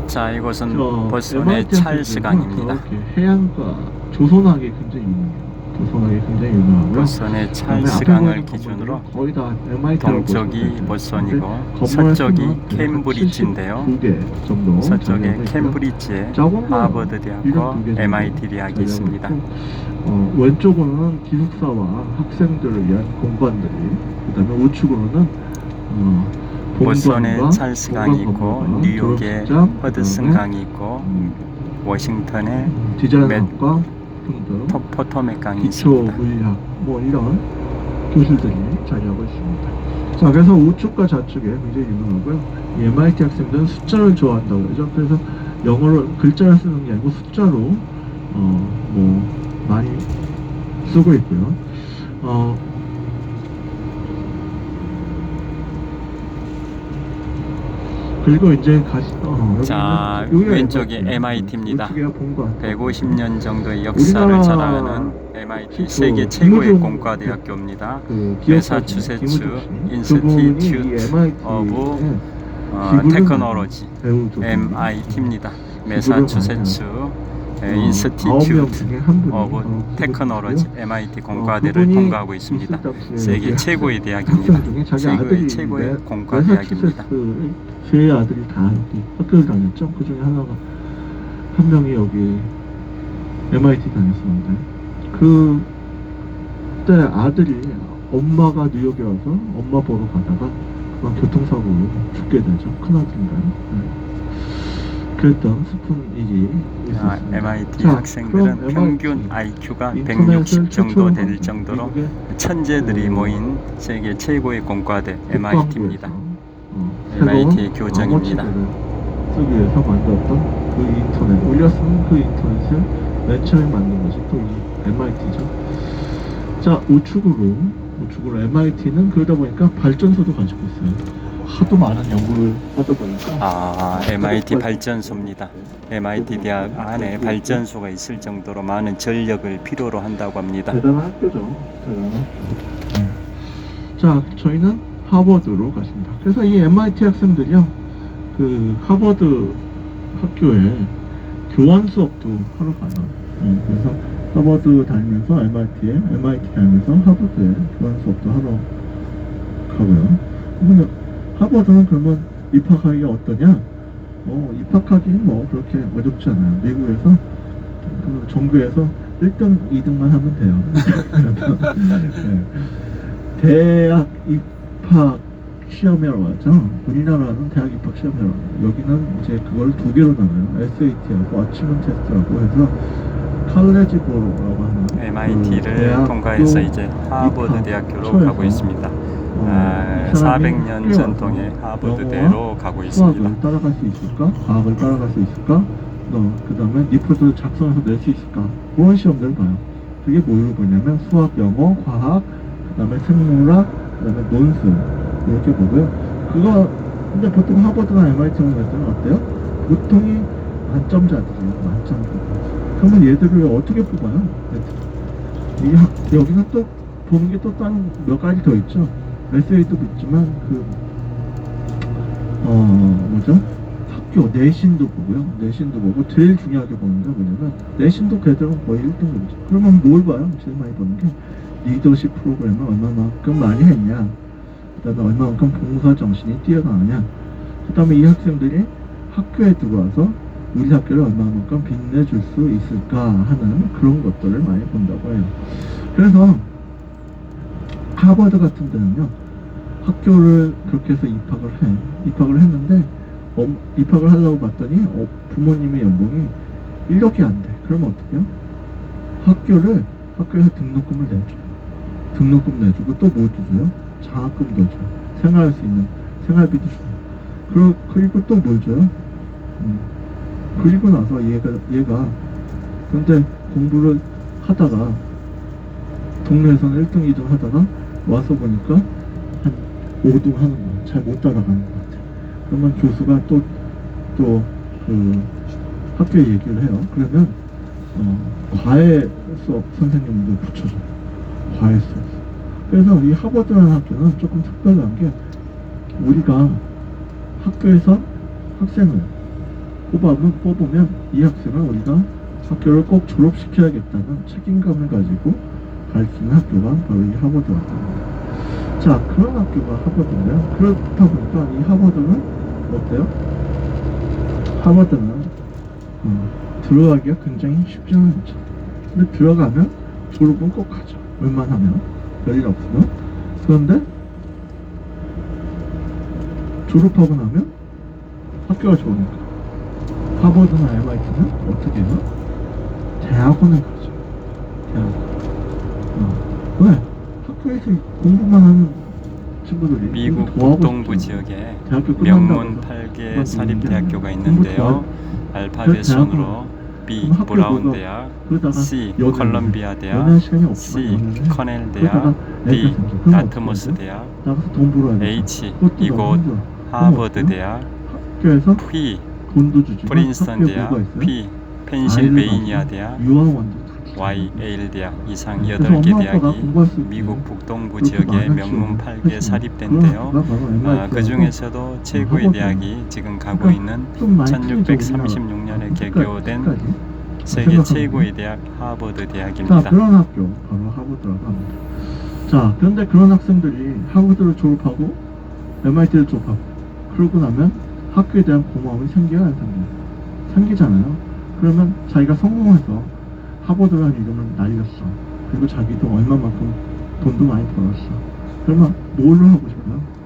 자, 이곳은 보스턴의 MIT 찰스강입니다. 저렇게 해안가 조선하게 굉장히 유명해요. 조선하게 굉장히 유명하고요. 보스턴의 그다음에 찰스강을 앞에 기준으로 보시는 거의 다 MIT라고 동쪽이 보시면 보스턴이고 돼요. 서쪽이 건물 캠브리지인데요. 72개 정도 서쪽에 자리하고 있고요. 캠브리지에 작은 거 하버드 이런 대학과 두개 정도 MIT 대학이 자리하고 있습니다. 있고, 왼쪽으로는 기숙사와 학생들을 위한 공간들이, 그 다음에 우측으로는 보스턴에 본관과 찰스강이 있고 본관 뉴욕에 졸업식장, 허드슨강이 있고 워싱턴에 디자인학과 등등 포토맥강이 기초 있습니다. 물리학 뭐 이런 교실들이 자리하고 있습니다. 자, 그래서 우측과 좌측에 굉장히 유명하고요. 이 MIT 학생들은 숫자를 좋아한다고 그러죠. 그래서 영어를 글자를 쓰는 게 아니고 숫자로 뭐 많이 쓰고 있고요. 그리고 이제 자, 여기가 왼쪽이 MIT 예요. MIT입니다. 우측이가 본관. 150년 정도의 역사를 우리나라 자랑하는 MIT 그 세계 최고의 김우중 공과대학교입니다. 그 매사추세츠 인스티튜트 오브 테크놀로지 MIT입니다. 매사추세츠 인스티튜트 오브 테크놀로지 MIT 공과대를 통과하고 있습니다. 세계 최고의 대학입니다. 세계 최고의 공과대학입니다. 제 아들이 다 여기 학교를 다녔죠. 그 중에 한 명이 여기 MIT 다녔었는데, 그때 아들이 엄마가 뉴욕에 와서 엄마 보러 가다가 그만 교통사고로 죽게 되죠. 큰아들인가요? 네. 그랬던 슬픈 일이 있었습니다. MIT 자, 학생들은 그럼 평균 MIT IQ가 인터넷을 160 정도 될 최초로 정도로 미국의 천재들이 모인 세계 최고의 공과대 MIT입니다. 새로운 MIT 교정입니다. 암호치들을 쓰기 위해서 만들었던 그 인터넷, 올렸으면 그 인터넷을 맨 처음에 만든 것이 또 이 MIT죠. 자, 우측으로 MIT는 그러다 보니까 발전소도 가지고 있어요. 하도 많은 연구를 하다 보니까 MIT 발전소입니다. MIT 대학 안에 발전소가 있을 정도로 많은 전력을 필요로 한다고 합니다. 대단한 학교죠. 대단한 학교. 자, 저희는 하버드로 갔습니다. 그래서 이 MIT 학생들이요, 그 하버드 학교에 교환 수업도 하러 가요. 그래서 하버드 다니면서 MIT 다니면서 하버드에 교환 수업도 하러 가고요. 그러면 하버드는 그러면 입학하기가 어떠냐? 입학하기 뭐 그렇게 어렵지 않아요. 미국에서 그 정부에서 1등, 2등만 하면 돼요. 네. 대학 입학 시험이라고 하죠. 우리나라는 대학 입학 시험이라고 하죠. 여기는 이제 그걸 두 개로 나눠요. SAT하고 아치먼트 테스트라고 해서 칼레지 보라고 하는 MIT를 통과해서 이제 하버드 대학교로 가고 있습니다. 400년 전통의 하버드대로 가고 있습니다. 수학을 따라갈 수 있을까? 과학을 따라갈 수 있을까? 그 다음에 리포트를 작성해서 낼 수 있을까? 그런 시험들을 봐요. 그게 뭐로 보냐면 수학, 영어, 과학, 그 다음에 생물학, 그 다음에 논술 이렇게 보고요. 근데 보통 하버드나 MIT나 갈 때는 어때요? 보통이 만점자들이에요. 만점자들. 그러면 얘들을 어떻게 뽑아요? 여기는 또 보는 게 또 다른 몇 가지 더 있죠. SA도 있지만 학교 내신도 보고요. 내신도 보고 제일 중요하게 보는 게 뭐냐면 내신도 걔들은 거의 1등급이죠. 그러면 뭘 봐요? 제일 많이 보는 게 리더십 프로그램을 얼마만큼 많이 했냐, 그 다음에 얼마만큼 봉사 정신이 뛰어나느냐, 그 다음에 이 학생들이 학교에 들어와서 우리 학교를 얼마만큼 빛내줄 수 있을까 하는 그런 것들을 많이 본다고 해요. 그래서 하버드 같은 데는요, 학교를 그렇게 해서 입학을 했는데, 입학을 하려고 봤더니, 부모님의 연봉이 1억이 안 돼. 그러면 어떡해요? 학교에서 등록금을 내줘요. 등록금 내주고 또 뭐 주세요? 장학금도 줘요. 생활할 수 있는 생활비도 줘요. 그리고 또 뭘 줘요? 그리고 나서 얘가 근데 공부를 하다가 동네에서는 1등, 2등 하다가 와서 보니까 한 5등 하는 거야. 잘 못 따라가는 것 같아. 그러면 교수가 또 그 학교에 얘기를 해요. 그러면 과외 수업 선생님도 붙여줘요. 과외 수업. 그래서 이 하버드라는 학교는 조금 특별한 게, 우리가 학교에서 학생을 뽑으면 이 학생은 우리가 학교를 꼭 졸업시켜야겠다는 책임감을 가지고 갈 수 있는 학교가 바로 이 하버드 학교입니다. 자, 그런 학교가 하버드인데요. 그렇다 보니까 이 하버드는 어때요? 하버드는 들어가기가 굉장히 쉽지는 않죠. 근데 들어가면 졸업은 꼭 하죠. 웬만하면 별일 없으면. 그런데 졸업하고 나면 학교가 좋으니까 하버드나 MIT는 어떻게 해요? 대학원을 가죠. 대학원. 왜? 학교에서 공부만 하는 친구들이 미국 더 하고 북동부 싶잖아요. 지역에 대학교 끝난다고 명문 해서 8개 사립대학교가 공부 있는데요. 더 알파벳 순으로 B. 그럼 학교 브라운 그거 대학, 그러다가 C. 연애를 콜럼비아 대학, 연애할 시간이 없지만 C. 연애를 커넬 그러다가 대학, 애가 D. 생겨. 그럼 다트머스 어떻게 대학, 나가서 돈 벌어야 돼. H. 그것도 너무 이곳 힘들어. 그럼 하버드 어때요? 대학, 학교에서 P. 돈도 주지만 프린스턴 학교에 대학, 뭐가 있어요? P. 펜실베이니아 아이를 대학, 가지고 유학원도 다 주죠. Y. 예일 대학 이상 그래서 8개 엄마 아빠가 대학이 공부할 수 있게 미국 북동부 그렇게 지역의 많은 명문 지원을 8개 하지만 사립대인데요. 그런 학교가 바로 MIT 그 중에서도 최고의 하버드예요. 대학이 지금 가고 그러니까 있는 좀 많이 틀리죠, 1636년에 우리나라. 개교된 끝까지. 세계 생각하면. 최고의 대학 하버드 자, 대학입니다. 그런 학교 바로 하버드라고 합니다. 자, 그런데 그런 학생들이 하버드를 졸업하고 MIT를 졸업하고 그러고 나면 학교에 대한 고마움이 생겨요, 안 생겨요? 생기잖아요. 그러면 자기가 성공해서 하버드라는 이름을 날렸어. 그리고 자기도 얼마만큼 돈도 많이 벌었어. 그러면 뭘로 하고 싶어요?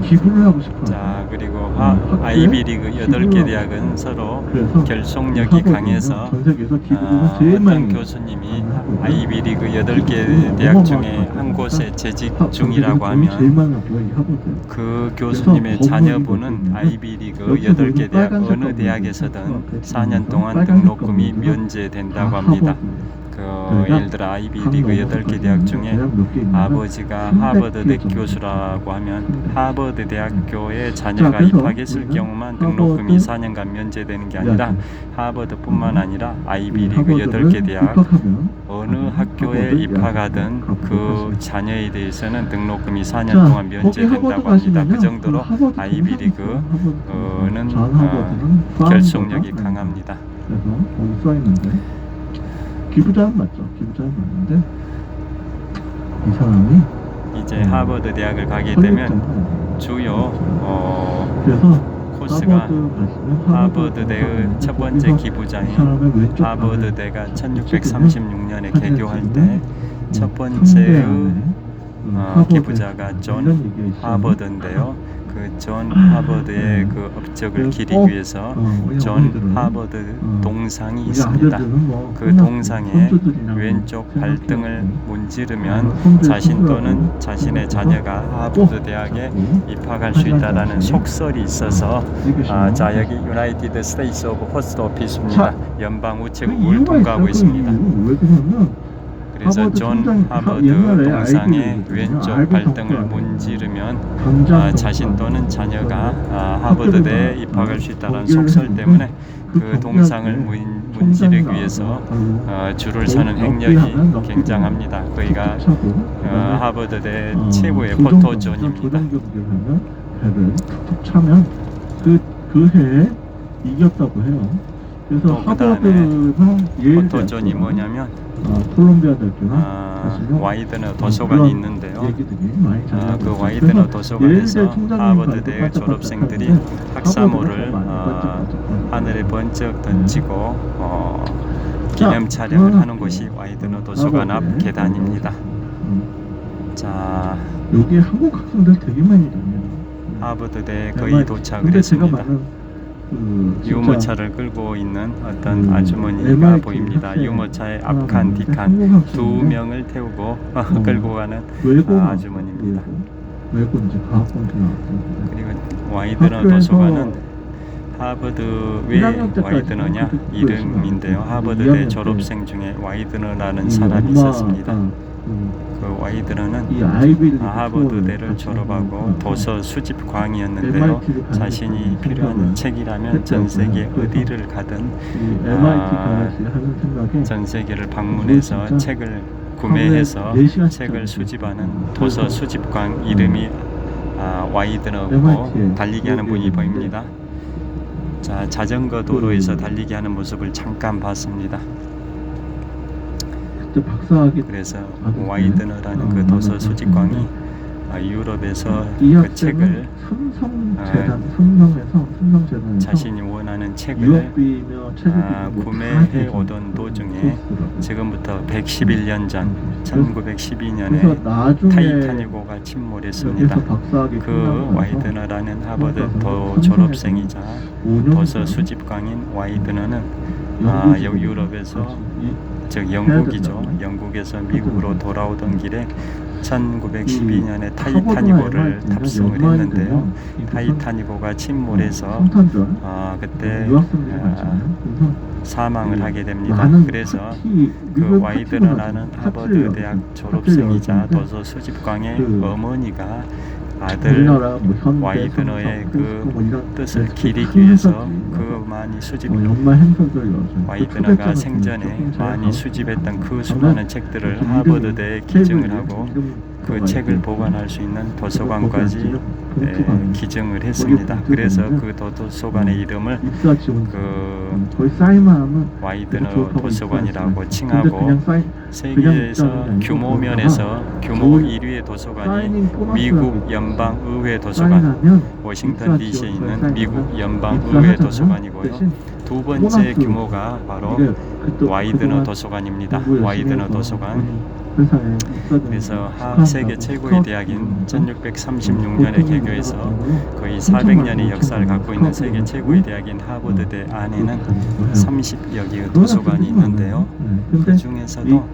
기부를 하고 싶어요. 자, 그리고 학교에 아이비리그 8개 기부를 대학은 서로 그래서 결속력이 하버드는 강해서 전 세계에서 기부금을 제일 많이 어떤 교수님이 하고 아이비리그 기부금을 8개 대학 중에 어마어마하게 한 곳에 하니까 재직 전 중이라고 세계에서 돈이 제일 하면 많은 학교가 이 하버드예요. 그 교수님의 그래서 자녀분은 건물이 아이비리그 여기 8개 보이는 대학 빨간색 어느 건물들, 대학에서든 앞에 4년 보이는 동안 빨간색 등록금이 건물들은 면제된다고 다 합니다. 하버드예요. 그 저희가 예를 들어 아이비리그 8개 대학 중에 아버지가 하버드대 교수라고 하면 하버드 대학교에 자녀가 그래서 입학했을 우리는 경우만 등록금이 하버드 4년간 면제되는 게 아니라 하버드뿐만 아니라 이 아이비리그 하버드를 8개 대학 입학하면 어느 학교에 하버드 입학하든 대학을 그 가보도록 자녀에 대해서는 등록금이 4년 자, 동안 거기 면제된다고 하버드 합니다. 그 가시면요, 정도로 그 하버드 아이비리그는 존 하버드는 결속력이 파운더가 강합니다. 그래서 거기 써 있는데 기부자는 맞죠? 기부자는 맞는데 이 사람이 이제 하버드 대학을 가게 설립자는 되면 아니에요. 주요 그래서 코스가 하버드 가시면 하버드대의 첫 번째 이 기부자인 사람의 왼쪽 하버드대가 방에 1636년에 개교할 때 첫 상대 번째의 안에 하버드 기부자가 이런 존 얘기가 있어요. 하버드인데요. 그 존 하버드의 그 업적을 기리기 위해서 존 하버드 동상이 있습니다. 그 동상에 왼쪽 발등을 문지르면 자신 또는 자신의 자녀가 하버드 대학에 입학할 수 있다라는 속설이 있어서 자, 여기 유나이티드 스테이츠 오브 포스트 오피스입니다. 연방 우체국을 통과하고 있습니다. 왜 그러냐면 그래서 존 하버드 동상에 왼쪽 발등을 문지르면 자신 또는 자녀가 하버드대에 입학할 수 있다는 속설 때문에 그 동상을 문지르기 위해서 줄을 서는 행렬이 굉장합니다. 거기가 하버드대 최고의 포토존입니다. 배를 툭툭 차면 그 해에 이겼다고 해요. 그래서 또 하버드나 예일 포토존이 뭐냐면 콜롬비아 대학교나 와이드너 도서관이 있는데요. 그 와이드너 그래서 도서관에서 예일대 총장님 하버드대 봐도 졸업생들이 반짝반짝하는데 학사모를 반짝반짝반짝반짝. 하늘에 번쩍 던지고 기념 촬영을 하는 곳이 와이드너 도서관 앞 하버드의 계단입니다. 자, 여기 한국 학생들 되게 많이 다녀요. 하버드대에 거의 도착을 했습니다. 유모차를 끌고 있는 어떤 아주머니가 보입니다. 유모차의 앞칸, 뒷칸 두 명을 태우고 끌고 가는 아주머니입니다. 외고 이제 과학공대 나왔습니다. 그리고 와이드너 도서관은 하버드 왜 와이드너냐 이름인데요. 하버드대 졸업생 중에 와이드너라는 사람이 있었습니다. 그 와이드너는 하버드대를 졸업하고 도서 수집광이었는데요. 자신이 필요한 책이라면 전 세계 어디를 가든 전 세계를 방문해서 책을 구매해서 책을 수집하는 도서 수집광 이름이 와이드너고 달리기 하는 분이 보입니다. 자, 자전거 도로에서 달리기 하는 모습을 잠깐 봤습니다. 그때 박사학위 그래서 받을 때, 와이드너라는 그 도서 수집광이 유럽에서 이 그 학생은 책을 삼성재단에서 자신이 원하는 책을 유학비며 책을 구매해 오던 도중에 지금부터 111년 전 1912년에 타이타닉호가 침몰했습니다. 그 와이드너라는 하버드 졸업생이자 도서 수집광인 와이드너는 유럽에서 즉 영국이죠. 영국에서 미국으로 돌아오던 길에 1912년에 타이타닉호를 탑승을 했는데요. 타이타닉호가 침몰해서 그때 사망을 하게 됩니다. 그래서 그 와이드너라는 하버드 대학 졸업생이자 도서 수집광의 어머니가 아들 와이드너의 그 뜻을 기리기 위해서 그 많이 와이드너가 생전에 많이 수집했던 그 수많은 책들을 하버드대에 기증을 하고 그 책을 보관할 수 있는 도서관까지 기증을 했습니다. 그래서 그 도서관의 이름을 그 와이드너 도서관이라고 칭하고 세계에서 규모 면에서 규모 1위의 도서관이 미국 연방의회 도서관, 워싱턴 DC에 있는 미국 연방의회 도서관이고요. 두 번째 규모가 바로 와이드너 도서관입니다. 와이드너 도서관. 그래서 세계 최고의 대학인 1636년에 개교해서 거의 400년의 역사를 갖고 있는 세계 최고의 대학인 하버드대 안에는 30여 개의 도서관이 있는데요. 그 중에서도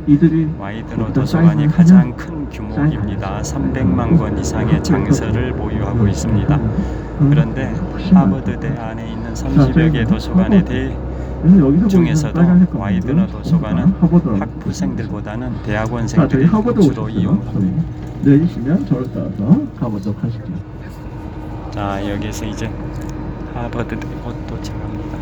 와이드너 도서관이 가장 큰 규모입니다. 300만 권 이상의 장서를 보유하고 있습니다. 그런데 하버드대 안에 있는 30여 개의 도서관에 대해 중에서도 와이드너 도서관은 학부생들보다는 대학원생들이 주로 이용합니다. 내리시면 저를 따라서 가보도록 하실게요. 자, 여기서 이제 하버드대 곧 도착합니다.